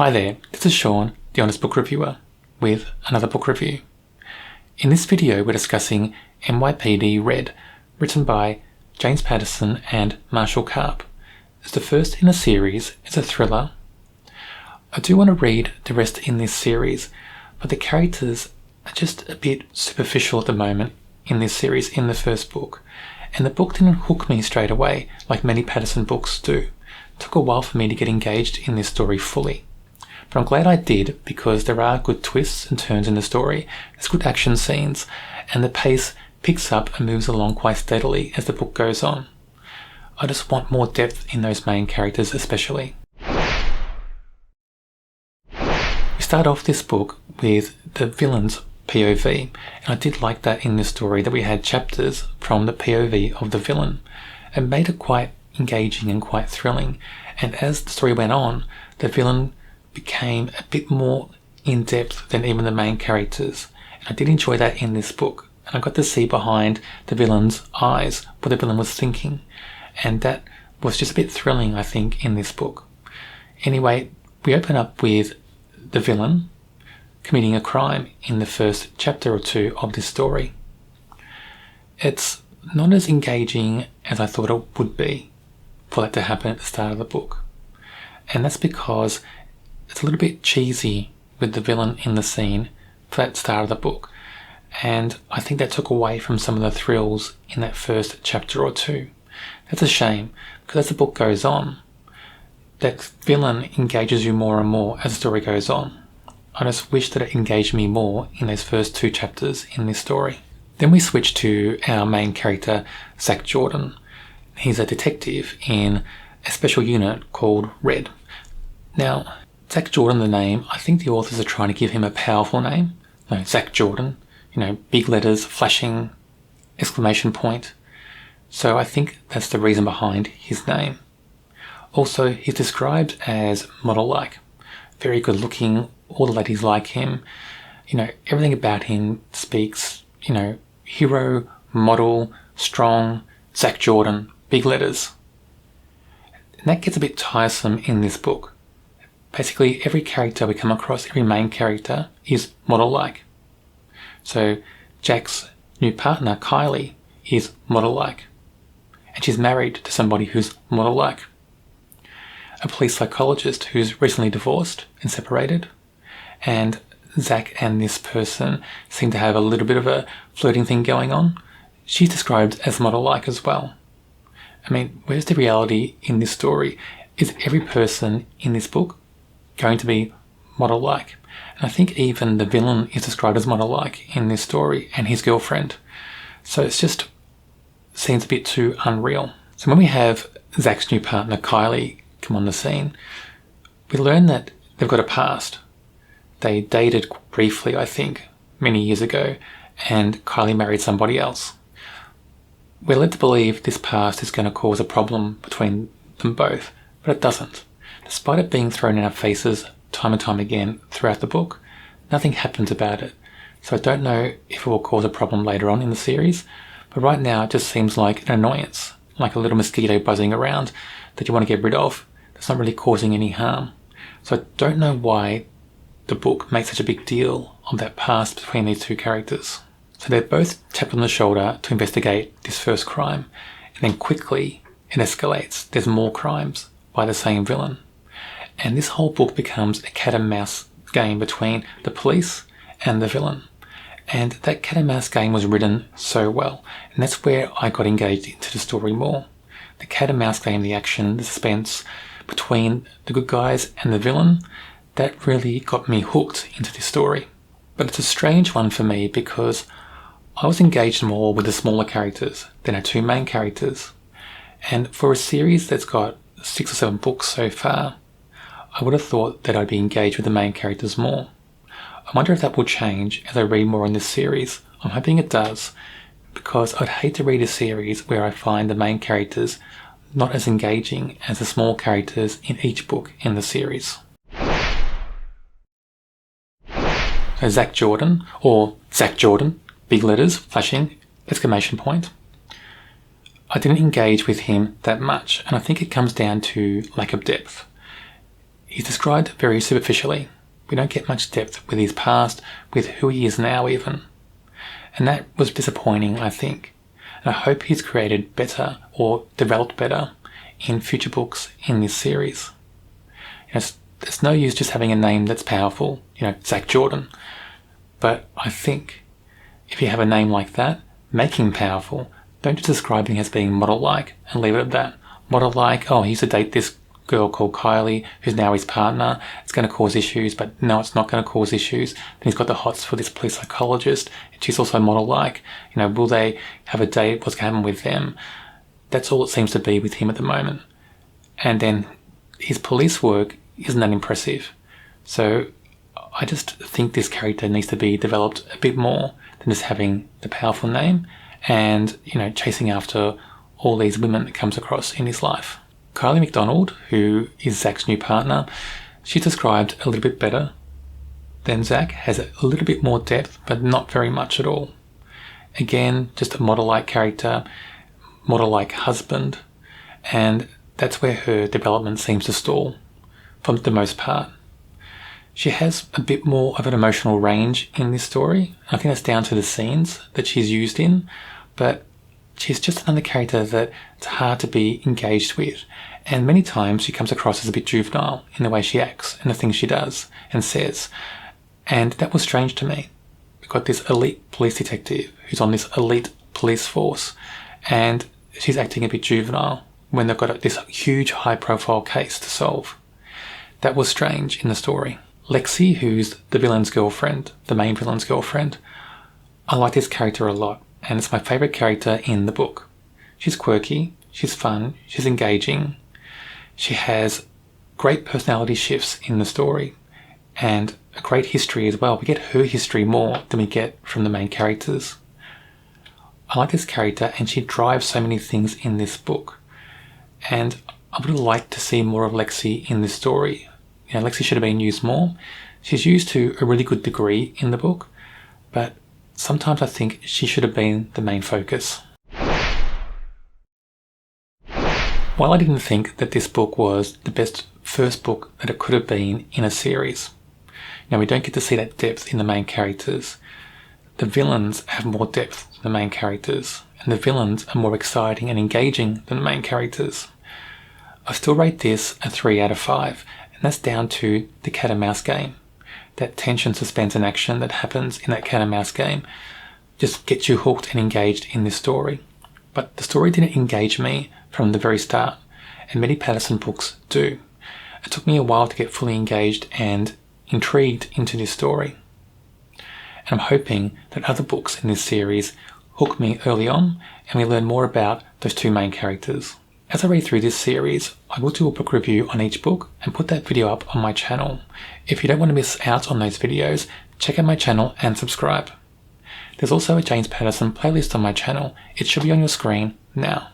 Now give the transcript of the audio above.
Hi there, this is Sean, the Honest Book Reviewer, with another book review. In this video we're discussing NYPD Red, written by James Patterson and Marshall Karp. It's the first in a series, it's a thriller. I do want to read the rest in this series, but the characters are just a bit superficial at the moment in this series in the first book, and the book didn't hook me straight away like many Patterson books do. It took a while for me to get engaged in this story fully. But I'm glad I did, because there are good twists and turns in the story, there's good action scenes, and the pace picks up and moves along quite steadily as the book goes on. I just want more depth in those main characters especially. We start off this book with the villain's POV, and I did like that in this story that we had chapters from the POV of the villain. It made it quite engaging and quite thrilling, and as the story went on, the villain became a bit more in-depth than even the main characters, and I did enjoy that in this book, and I got to see behind the villain's eyes what the villain was thinking, and that was just a bit thrilling, I think, in this book. Anyway, we open up with the villain committing a crime in the first chapter or two of this story. It's not as engaging as I thought it would be for that to happen at the start of the book, and that's because it's a little bit cheesy with the villain in the scene for that start of the book, and I think that took away from some of the thrills in that first chapter or two. That's a shame, because as the book goes on, that villain engages you more and more as the story goes on. I just wish that it engaged me more in those first two chapters in this story. Then we switch to our main character, Zach Jordan. He's a detective in a special unit called Red. Now, Zach Jordan, the name, I think the authors are trying to give him a powerful name. No, Zach Jordan, big letters, flashing, exclamation point. So I think that's the reason behind his name. Also, he's described as model-like, very good looking, all the ladies like him. Everything about him speaks, hero, model, strong, Zach Jordan, big letters. And that gets a bit tiresome in this book. Basically, every character we come across, every main character, is model-like. So, Jack's new partner, Kylie, is model-like. And she's married to somebody who's model-like. A police psychologist who's recently divorced and separated. And Zach and this person seem to have a little bit of a flirting thing going on. She's described as model-like as well. I mean, where's the reality in this story? Is every person in this book going to be model-like? And I think even the villain is described as model-like in this story, and his girlfriend. So it just seems a bit too unreal. So when we have Zach's new partner, Kylie, come on the scene, we learn that they've got a past. They dated briefly, I think, many years ago, and Kylie married somebody else. We're led to believe this past is going to cause a problem between them both, but it doesn't. Despite it being thrown in our faces time and time again throughout the book, nothing happens about it. So I don't know if it will cause a problem later on in the series, but right now it just seems like an annoyance, like a little mosquito buzzing around that you want to get rid of, that's not really causing any harm. So I don't know why the book makes such a big deal of that past between these two characters. So they're both tapped on the shoulder to investigate this first crime, and then quickly it escalates. There's more crimes by the same villain. And this whole book becomes a cat and mouse game between the police and the villain. And that cat and mouse game was written so well. And that's where I got engaged into the story more. The cat and mouse game, the action, the suspense between the good guys and the villain, that really got me hooked into this story. But it's a strange one for me because I was engaged more with the smaller characters than our two main characters. And for a series that's got 6 or 7 books so far, I would have thought that I'd be engaged with the main characters more. I wonder if that will change as I read more in this series. I'm hoping it does, because I'd hate to read a series where I find the main characters not as engaging as the small characters in each book in the series. So Zach Jordan, or Zach Jordan, big letters, flashing, exclamation point. I didn't engage with him that much, and I think it comes down to lack of depth. He's described very superficially. We don't get much depth with his past, with who he is now even. And that was disappointing, I think. And I hope he's created better or developed better in future books in this series. It's no use just having a name that's powerful, Zach Jordan. But I think if you have a name like that, make him powerful. Don't just describe him as being model-like and leave it at that. Model-like, he used to date this girl called Kylie, who's now his partner. It's going to cause issues, but no, it's not going to cause issues. Then he's got the hots for this police psychologist, and she's also model-like. Will they have a date? What's going to happen with them? That's all it seems to be with him at the moment. And then his police work isn't that impressive. So I just think this character needs to be developed a bit more than just having the powerful name and, chasing after all these women that comes across in his life. Kylie McDonald, who is Zach's new partner, she's described a little bit better than Zach, has a little bit more depth, but not very much at all. Again, just a model-like character, model-like husband, and that's where her development seems to stall, for the most part. She has a bit more of an emotional range in this story. I think that's down to the scenes that she's used in, but she's just another character that it's hard to be engaged with. And many times she comes across as a bit juvenile in the way she acts and the things she does and says. And that was strange to me. We've got this elite police detective who's on this elite police force, and she's acting a bit juvenile when they've got this huge high-profile case to solve. That was strange in the story. Lexi, who's the villain's girlfriend, the main villain's girlfriend, I like this character a lot, and it's my favourite character in the book. She's quirky, she's fun, she's engaging, she has great personality shifts in the story, and a great history as well. We get her history more than we get from the main characters. I like this character, and she drives so many things in this book, and I would have liked to see more of Lexi in this story. Lexi should have been used more. She's used to a really good degree in the book, but sometimes I think she should have been the main focus. While I didn't think that this book was the best first book that it could have been in a series, we don't get to see that depth in the main characters. The villains have more depth than the main characters, and the villains are more exciting and engaging than the main characters. I still rate this a 3 out of 5, and that's down to the cat and mouse game. That tension, suspense and action that happens in that cat and mouse game just gets you hooked and engaged in this story. But the story didn't engage me from the very start, and many Patterson books do. It took me a while to get fully engaged and intrigued into this story. And I'm hoping that other books in this series hook me early on and we learn more about those two main characters. As I read through this series, I will do a book review on each book and put that video up on my channel. If you don't want to miss out on those videos, check out my channel and subscribe. There's also a James Patterson playlist on my channel. It should be on your screen now.